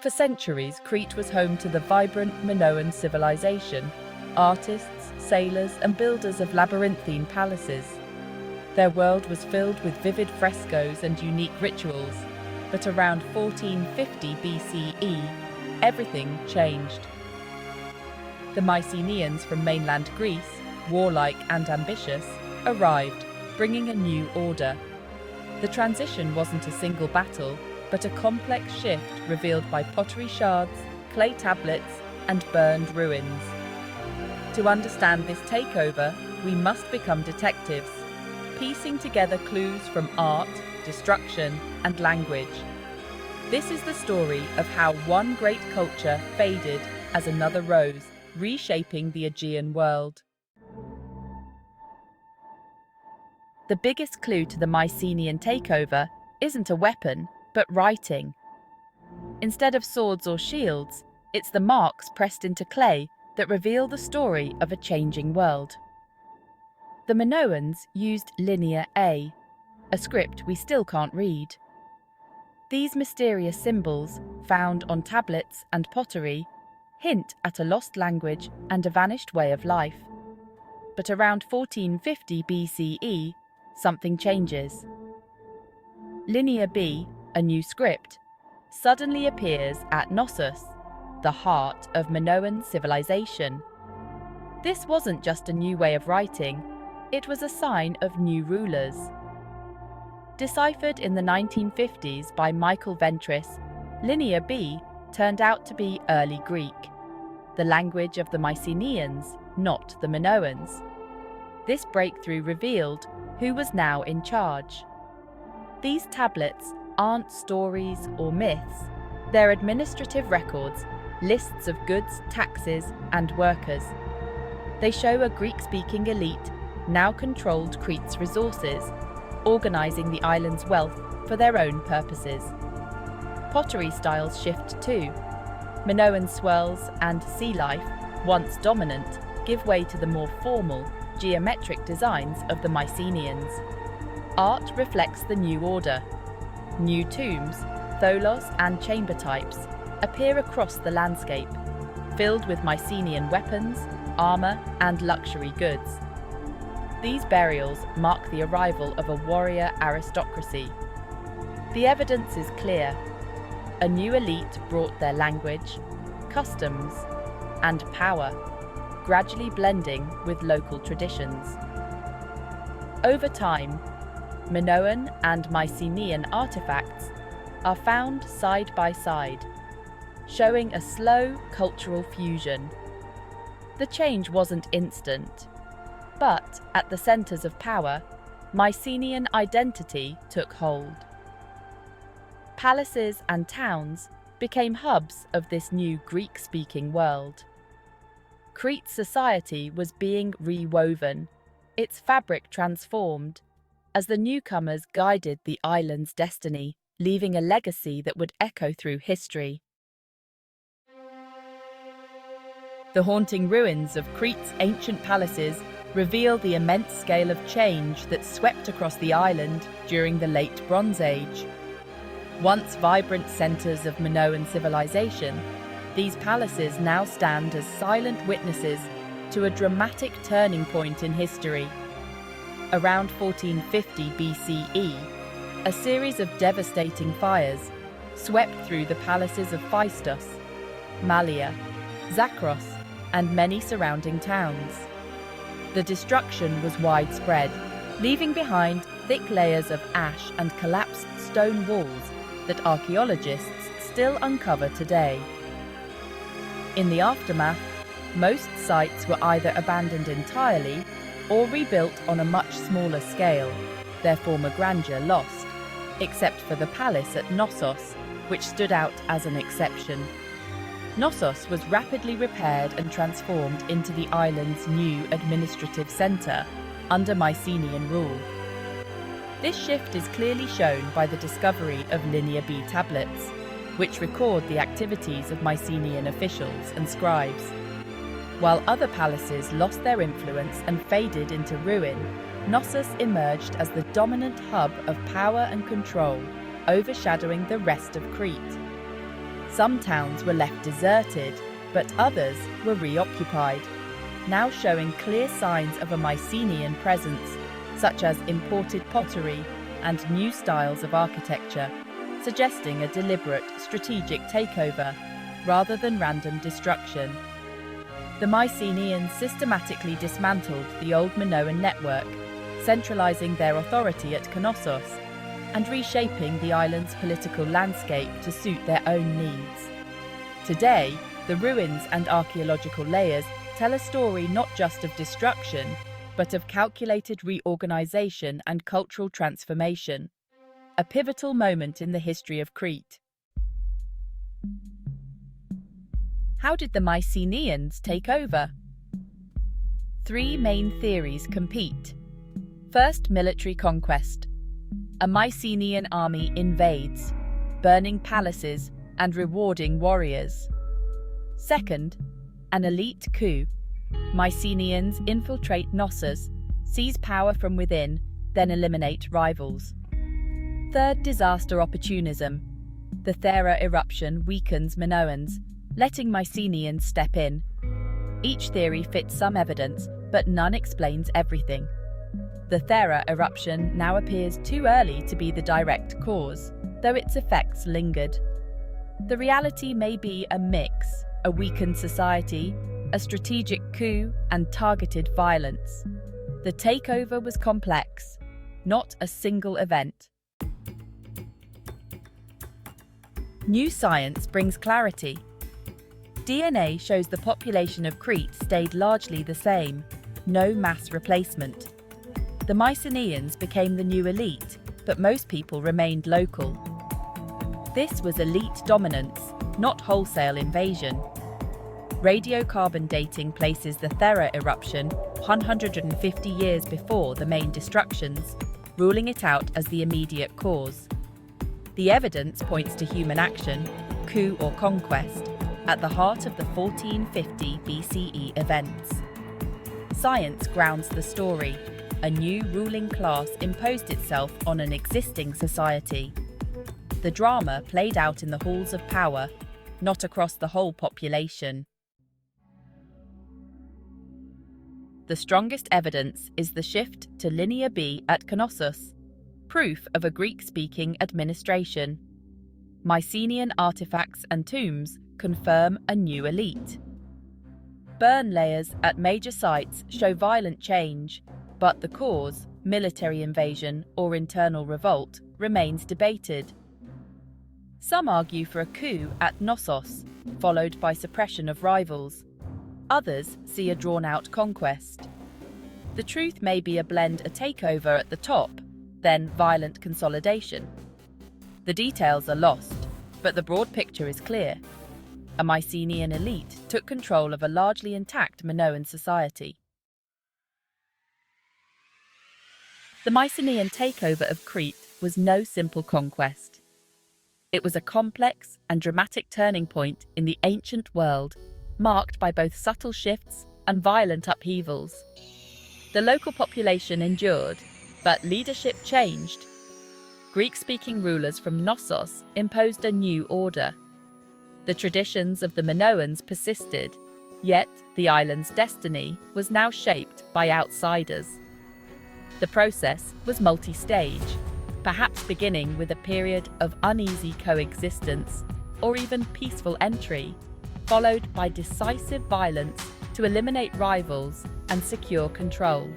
For centuries, Crete was home to the vibrant Minoan civilization, artists, sailors, and builders of labyrinthine palaces. Their world was filled with vivid frescoes and unique rituals, but around 1450 BCE, everything changed. The Mycenaeans from mainland Greece, warlike and ambitious, arrived, bringing a new order. The transition wasn't a single battle, but a complex shift revealed by pottery shards, clay tablets, and burned ruins. To understand this takeover, we must become detectives, piecing together clues from art, destruction, and language. This is the story of how one great culture faded as another rose, reshaping the Aegean world. The biggest clue to the Mycenaean takeover isn't a weapon, but writing. Instead of swords or shields, it's the marks pressed into clay that reveal the story of a changing world. The Minoans used Linear A, a script we still can't read. These mysterious symbols, found on tablets and pottery, hint at a lost language and a vanished way of life. But around 1450 BCE, something changes. Linear B, a new script, suddenly appears at Knossos, the heart of Minoan civilization. This wasn't just a new way of writing, it was a sign of new rulers. Deciphered in the 1950s by Michael Ventris, Linear B turned out to be early Greek, the language of the Mycenaeans, not the Minoans. This breakthrough revealed who was now in charge. These tablets aren't stories or myths, they're administrative records, lists of goods, taxes, and workers. They show a Greek-speaking elite now controlled Crete's resources, organising the island's wealth for their own purposes. Pottery styles shift too. Minoan swirls and sea life, once dominant, give way to the more formal, geometric designs of the Mycenaeans. Art reflects the new order. New tombs, tholos and chamber types, appear across the landscape, filled with Mycenaean weapons, armour, and luxury goods. These burials mark the arrival of a warrior aristocracy. The evidence is clear. A new elite brought their language, customs, and power, gradually blending with local traditions. Over time, Minoan and Mycenaean artifacts are found side by side, showing a slow cultural fusion. The change wasn't instant, but at the centres of power, Mycenaean identity took hold. Palaces and towns became hubs of this new Greek-speaking world. Crete's society was being rewoven, its fabric transformed, as the newcomers guided the island's destiny, leaving a legacy that would echo through history. The haunting ruins of Crete's ancient palaces reveal the immense scale of change that swept across the island during the Late Bronze Age. Once vibrant centres of Minoan civilization, these palaces now stand as silent witnesses to a dramatic turning point in history. Around 1450 BCE, a series of devastating fires swept through the palaces of Phaistos, Malea, Zakros, and many surrounding towns. The destruction was widespread, leaving behind thick layers of ash and collapsed stone walls that archaeologists still uncover today. In the aftermath, most sites were either abandoned entirely or rebuilt on a much smaller scale, their former grandeur lost, except for the palace at Knossos, which stood out as an exception. Knossos was rapidly repaired and transformed into the island's new administrative centre under Mycenaean rule. This shift is clearly shown by the discovery of Linear B tablets, which record the activities of Mycenaean officials and scribes. While other palaces lost their influence and faded into ruin, Knossos emerged as the dominant hub of power and control, overshadowing the rest of Crete. Some towns were left deserted, but others were reoccupied, now showing clear signs of a Mycenaean presence, such as imported pottery and new styles of architecture, suggesting a deliberate strategic takeover rather than random destruction. The Mycenaeans systematically dismantled the old Minoan network, centralizing their authority at Knossos and reshaping the island's political landscape to suit their own needs. Today, the ruins and archaeological layers tell a story not just of destruction, but of calculated reorganization and cultural transformation, a pivotal moment in the history of Crete. How did the Mycenaeans take over? Three main theories compete. First, military conquest. A Mycenaean army invades, burning palaces and rewarding warriors. Second, an elite coup. Mycenaeans infiltrate Knossos, seize power from within, then eliminate rivals. Third, disaster opportunism. The Thera eruption weakens Minoans, letting Mycenaeans step in. Each theory fits some evidence, but none explains everything. The Thera eruption now appears too early to be the direct cause, though its effects lingered. The reality may be a mix: a weakened society, a strategic coup, and targeted violence. The takeover was complex, not a single event. New science brings clarity. DNA shows the population of Crete stayed largely the same, no mass replacement. The Mycenaeans became the new elite, but most people remained local. This was elite dominance, not wholesale invasion. Radiocarbon dating places the Thera eruption 150 years before the main destructions, ruling it out as the immediate cause. The evidence points to human action, coup or conquest, at the heart of the 1450 BCE events. Science grounds the story. A new ruling class imposed itself on an existing society. The drama played out in the halls of power, not across the whole population. The strongest evidence is the shift to Linear B at Knossos, proof of a Greek-speaking administration. Mycenaean artifacts and tombs confirm a new elite. Burn layers at major sites show violent change, but the cause, military invasion or internal revolt, remains debated. Some argue for a coup at Knossos, followed by suppression of rivals. Others see a drawn-out conquest. The truth may be a blend: a takeover at the top, then violent consolidation. The details are lost, but the broad picture is clear. A Mycenaean elite took control of a largely intact Minoan society. The Mycenaean takeover of Crete was no simple conquest. It was a complex and dramatic turning point in the ancient world, marked by both subtle shifts and violent upheavals. The local population endured, but leadership changed. Greek-speaking rulers from Knossos imposed a new order. The traditions of the Minoans persisted, yet the island's destiny was now shaped by outsiders. The process was multi-stage, perhaps beginning with a period of uneasy coexistence or even peaceful entry, followed by decisive violence to eliminate rivals and secure control.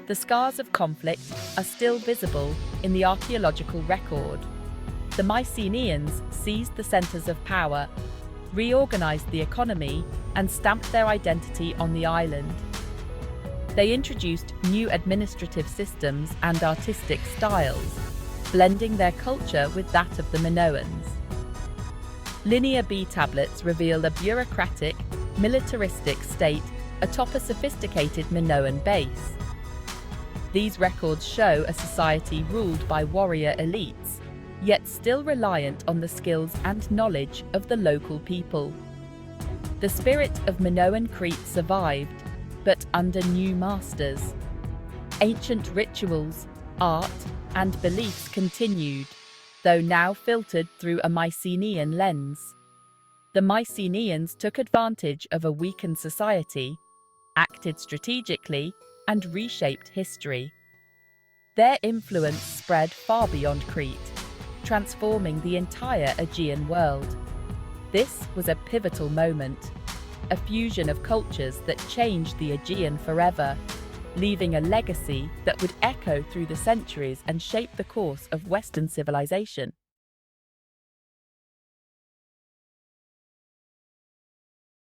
The scars of conflict are still visible in the archaeological record. The Mycenaeans seized the centres of power, reorganised the economy, and stamped their identity on the island. They introduced new administrative systems and artistic styles, blending their culture with that of the Minoans. Linear B tablets reveal a bureaucratic, militaristic state atop a sophisticated Minoan base. These records show a society ruled by warrior elites, yet still reliant on the skills and knowledge of the local people. The spirit of Minoan Crete survived, but under new masters. Ancient rituals, art, and beliefs continued, though now filtered through a Mycenaean lens. The Mycenaeans took advantage of a weakened society, acted strategically, and reshaped history. Their influence spread far beyond Crete, transforming the entire Aegean world. This was a pivotal moment, a fusion of cultures that changed the Aegean forever, leaving a legacy that would echo through the centuries and shape the course of Western civilization.